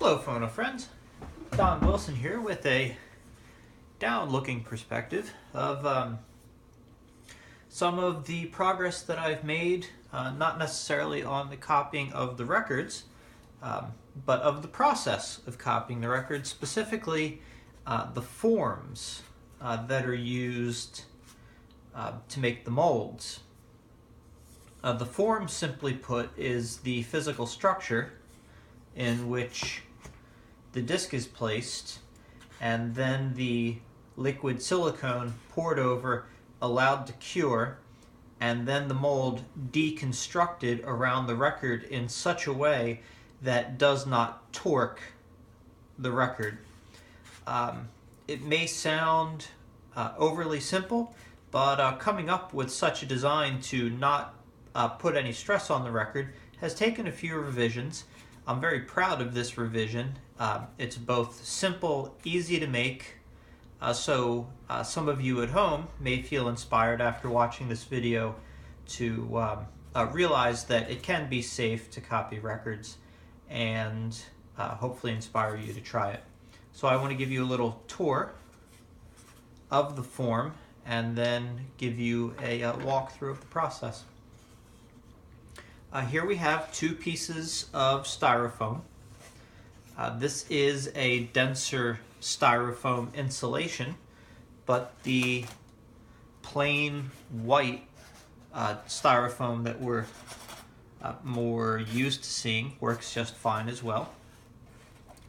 Hello, phono friends. Don Wilson here with a down-looking perspective of some of the progress that I've made, not necessarily on the copying of the records, but of the process of copying the records, specifically the forms that are used to make the molds. The form, simply put, is the physical structure in which the disc is placed and then the liquid silicone poured over, allowed to cure, and then the mold deconstructed around the record in such a way that does not torque the record. It may sound overly simple, but coming up with such a design to not put any stress on the record has taken a few revisions. I'm very proud of this revision. It's both simple, easy to make, so some of you at home may feel inspired after watching this video to realize that it can be safe to copy records and hopefully inspire you to try it. So I want to give you a little tour of the form and then give you a walkthrough of the process. Here we have two pieces of styrofoam. This is a denser styrofoam insulation, but the plain white styrofoam that we're more used to seeing works just fine as well.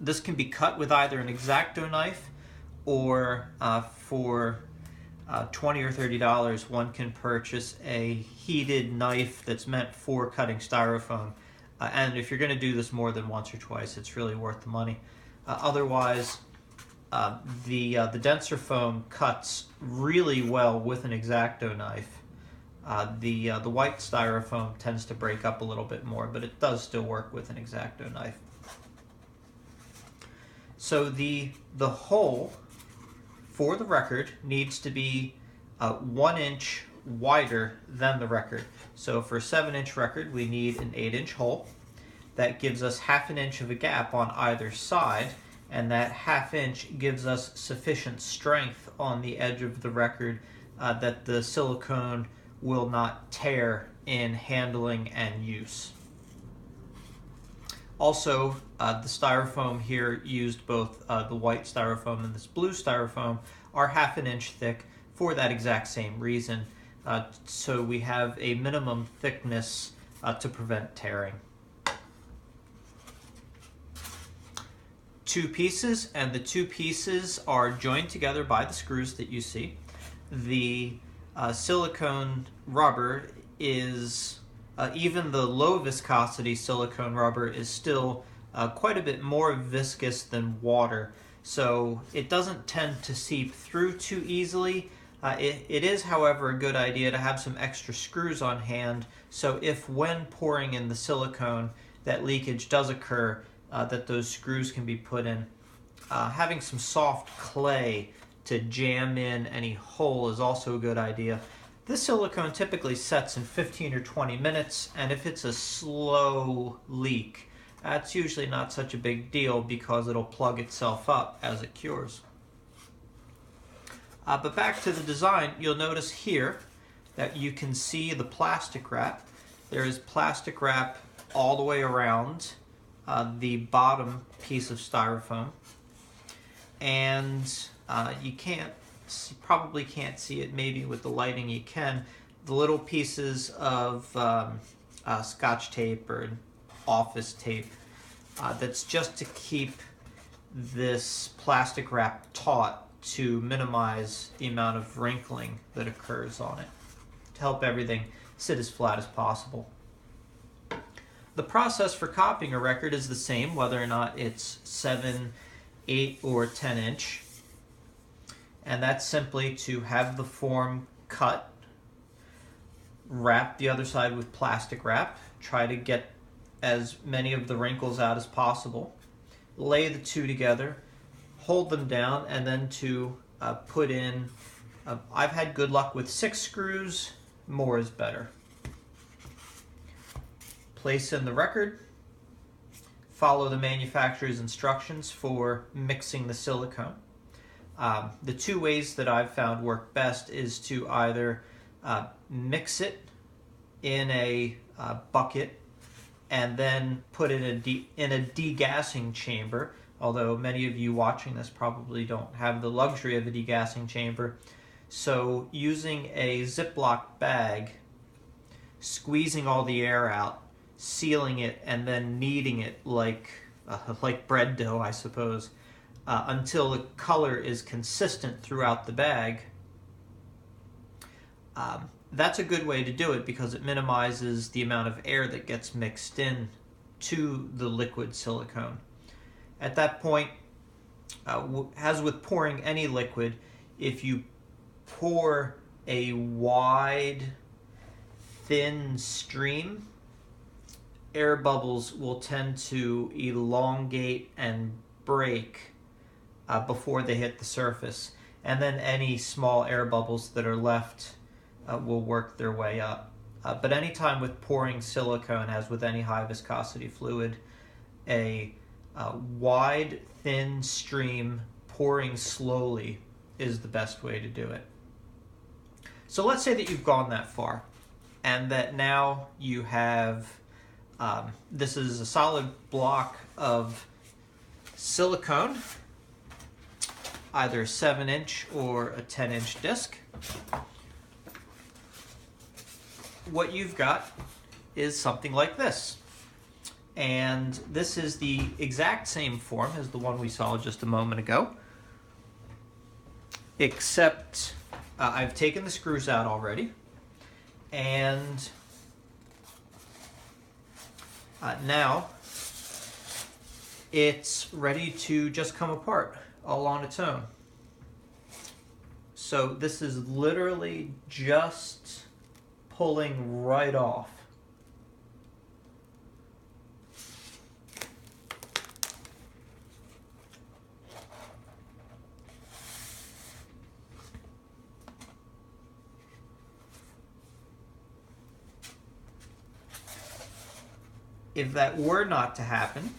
This can be cut with either an X-Acto knife or for $20 or $30, one can purchase a heated knife that's meant for cutting styrofoam. And if you're going to do this more than once or twice, it's really worth the money. Otherwise, the denser foam cuts really well with an X-Acto knife. The white styrofoam tends to break up a little bit more, but it does still work with an X-Acto knife. So the hole for the record needs to be 1 inch wider than the record. So for a 7-inch record, we need an 8-inch hole. That gives us ½ an inch of a gap on either side, and that ½ inch gives us sufficient strength on the edge of the record that the silicone will not tear in handling and use. Also, the styrofoam here used, both the white styrofoam and this blue styrofoam, are ½ an inch thick for that exact same reason. So we have a minimum thickness to prevent tearing. Two pieces, and the two pieces are joined together by the screws that you see. The silicone rubber is, even the low viscosity silicone rubber is still quite a bit more viscous than water, so it doesn't tend to seep through too easily. It is, however, a good idea to have some extra screws on hand, so if when pouring in the silicone that leakage does occur, that those screws can be put in. Having some soft clay to jam in any hole is also a good idea. This silicone typically sets in 15 or 20 minutes, and if it's a slow leak, that's usually not such a big deal because it'll plug itself up as it cures. But back to the design, you'll notice here that you can see the plastic wrap. There is plastic wrap all the way around the bottom piece of styrofoam, and you probably can't see it. Maybe with the lighting you can. The little pieces of Scotch tape or office tape that's just to keep this plastic wrap taut to minimize the amount of wrinkling that occurs on it, to help everything sit as flat as possible. The process for copying a record is the same, whether or not it's 7, 8, or 10 inch. And that's simply to have the form cut, wrap the other side with plastic wrap, try to get as many of the wrinkles out as possible, lay the two together, hold them down, and then to put in, I've had good luck with 6 screws, more is better. Place in the record, follow the manufacturer's instructions for mixing the silicone. The two ways that I've found work best is to either mix it in a bucket and then put it in a degassing chamber, although many of you watching this probably don't have the luxury of a degassing chamber. So using a Ziploc bag, squeezing all the air out, sealing it, and then kneading it like bread dough, I suppose, until the color is consistent throughout the bag. That's a good way to do it because it minimizes the amount of air that gets mixed in to the liquid silicone. At that point, as with pouring any liquid, if you pour a wide, thin stream, air bubbles will tend to elongate and break before they hit the surface. And then any small air bubbles that are left will work their way up. But anytime with pouring silicone, as with any high viscosity fluid, a wide, thin stream pouring slowly is the best way to do it. So let's say that you've gone that far and that now you have, this is a solid block of silicone, either a 7-inch or a 10-inch disc. What you've got is something like this. And this is the exact same form as the one we saw just a moment ago, except I've taken the screws out already, and now it's ready to just come apart all on its own. So this is literally just pulling right off. If that were not to happen,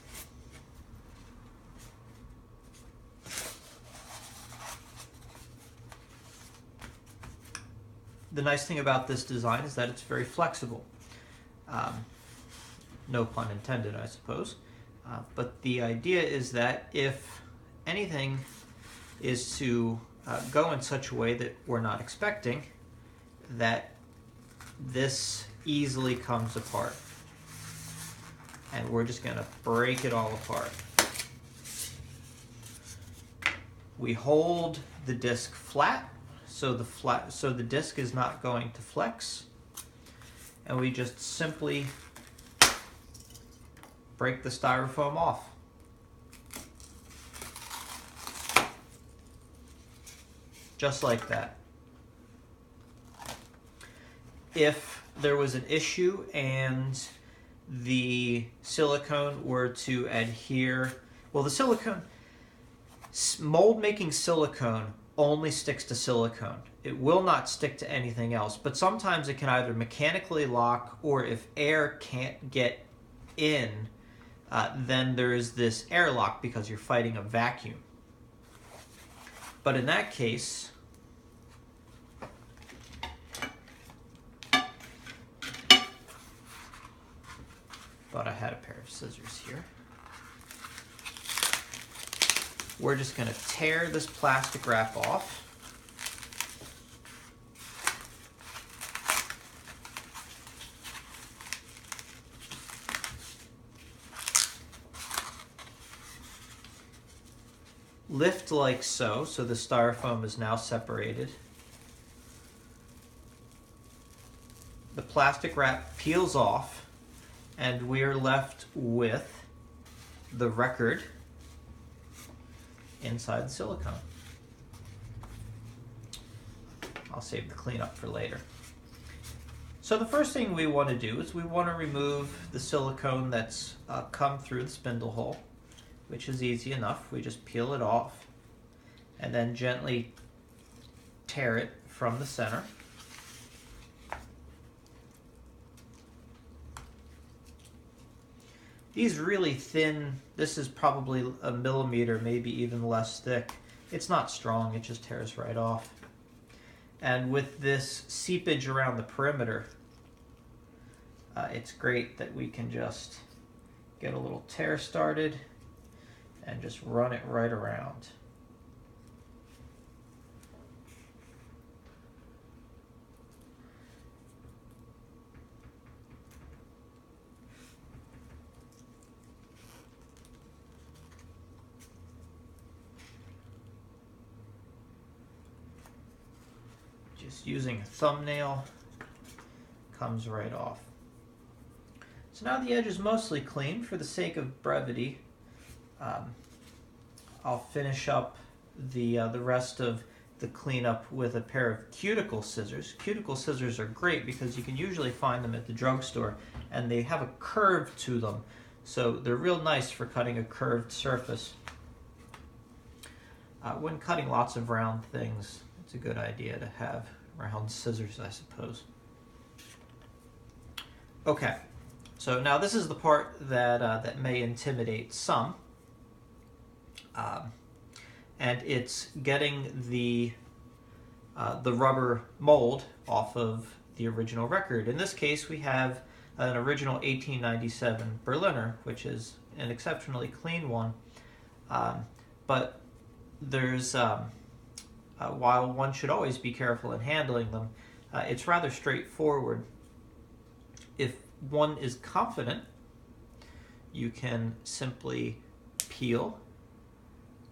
the nice thing about this design is that it's very flexible. No pun intended, I suppose. But the idea is that if anything is to go in such a way that we're not expecting, that this easily comes apart. And we're just going to break it all apart. We hold the disc flat, so the disc is not going to flex, and we just simply break the styrofoam off. Just like that. If there was an issue and the silicone were to adhere, well, the silicone, mold making silicone only sticks to silicone. It will not stick to anything else, but sometimes it can either mechanically lock, or if air can't get in, then there is this airlock because you're fighting a vacuum. But in that case, thought I had a pair of scissors here. We're just going to tear this plastic wrap off. Lift like so, so the styrofoam is now separated. The plastic wrap peels off, and we are left with the record inside the silicone. I'll save the cleanup for later. So the first thing we want to do is we want to remove the silicone that's come through the spindle hole, which is easy enough. We just peel it off and then gently tear it from the center. These really thin, this is probably a millimeter, maybe even less thick. It's not strong, it just tears right off. And with this seepage around the perimeter, it's great that we can just get a little tear started and just run it right around. Just using a thumbnail, comes right off. So now the edge is mostly clean. For the sake of brevity, I'll finish up the rest of the cleanup with a pair of cuticle scissors. Cuticle scissors are great because you can usually find them at the drugstore, and they have a curve to them, so they're real nice for cutting a curved surface. When cutting lots of round things, it's a good idea to have round scissors, I suppose. Okay, so now this is the part that that may intimidate some, and it's getting the rubber mold off of the original record. In this case, we have an original 1897 Berliner, which is an exceptionally clean one, but there's while one should always be careful in handling them, it's rather straightforward. If one is confident, you can simply peel,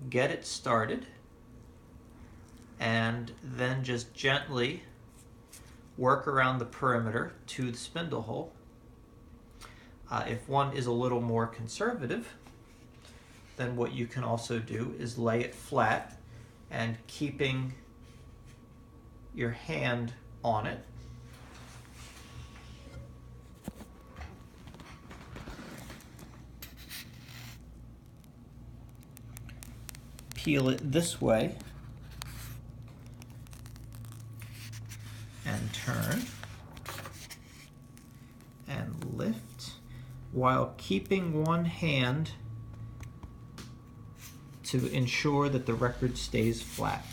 get it started, and then just gently work around the perimeter to the spindle hole. If one is a little more conservative, then what you can also do is lay it flat and keeping your hand on it, peel it this way and turn and lift while keeping one hand to ensure that the record stays flat.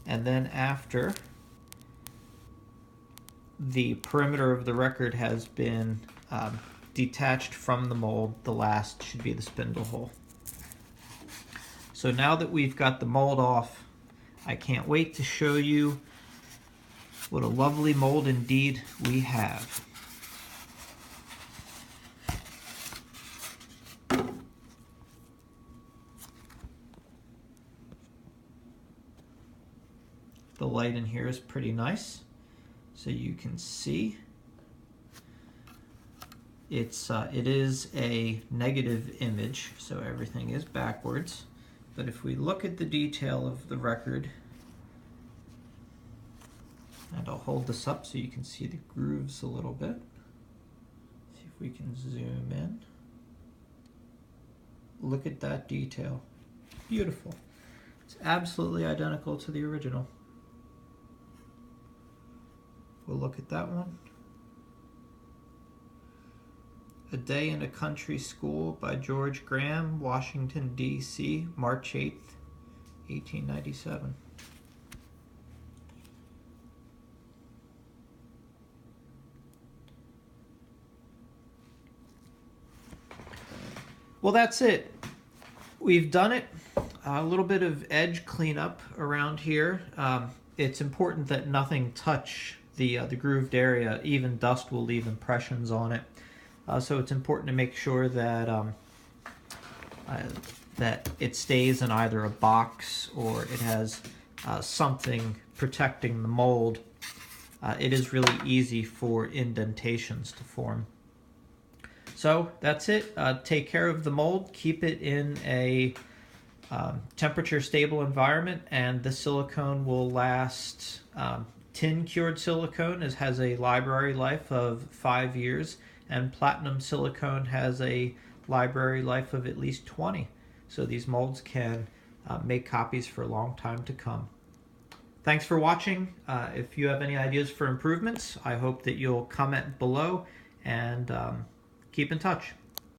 And then after the perimeter of the record has been detached from the mold, the last should be the spindle hole. So now that we've got the mold off, I can't wait to show you what a lovely mold indeed we have. The light in here is pretty nice, so you can see it is a negative image, so everything is backwards. But if we look at the detail of the record, and I'll hold this up so you can see the grooves a little bit. See if we can zoom in. Look at that detail. Beautiful. It's absolutely identical to the original. We'll look at that one. A Day in a Country School by George Graham, Washington, D.C., March 8th, 1897. Well, that's it. We've done it. A little bit of edge cleanup around here. It's important that nothing touch the grooved area. Even dust will leave impressions on it. So it's important to make sure that that it stays in either a box or it has something protecting the mold. It is really easy for indentations to form. So that's it. Take care of the mold. Keep it in a temperature stable environment, and the silicone will last. Tin cured silicone has a library life of 5 years, and platinum silicone has a library life of at least 20. So these molds can make copies for a long time to come. Thanks for watching. If you have any ideas for improvements, I hope that you'll comment below and keep in touch.